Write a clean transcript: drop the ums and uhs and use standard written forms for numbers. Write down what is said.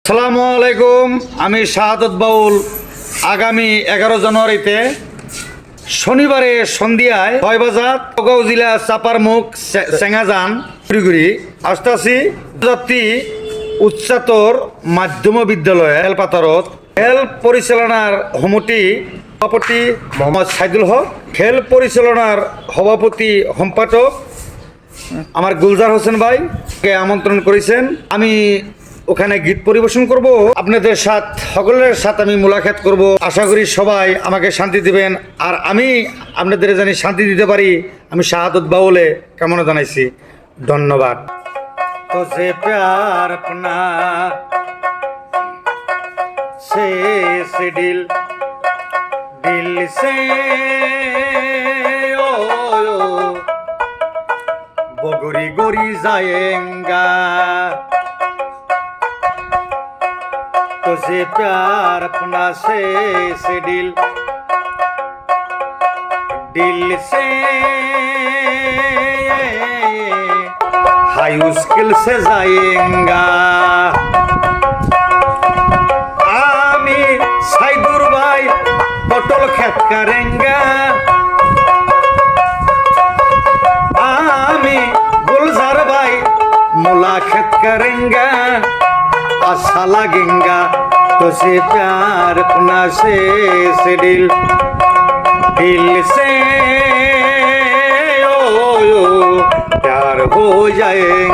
আসসালামু আলাইকুম। আমি শাহাদত বাউল আগামী 11 জানুয়ারিতে শনিবারে সন্ধ্যায় কয়বাজার নগাঁও জেলা চাপারমুখ সেঙ্গাজান ঘুরি আসতেছি জাতি উচ্চতর মাধ্যম বিদ্যালয় হেলপাতারত খেল পরিচালনার হমতি সভাপতি মোহাম্মদ সাইদুল হক, খেল পরিচালনার সভাপতি সম্পাদক আমার গুলজার হোসেন ভাইকে আমন্ত্রণ করেছেন। আমি ওখানে গীত পরিবেশন করব, আপনাদের সকলের সাথে আমি মোলাকাত করব। আশা করি সবাই আমাকে শান্তি দিবেন, আর আমি আপনাদের জানি শান্তি দিতে পারি। আমি শাহাদত বাউলে কামনা জানাইছি। ধন্যবাদ। তো যে প্যার আপনা সে দিল দিল সে বগরি গরি जाएगा तुझे प्यार अपना से दिल से हाय मुश्किल से जाएगा आमी साइदुर भाई पटल खेत करेंगे आमी गुलजार भाई मुलाकात करेंगे अच्छा लगेगा तुझे प्यार अपना से दिल से ओ प्यार हो जाएगा।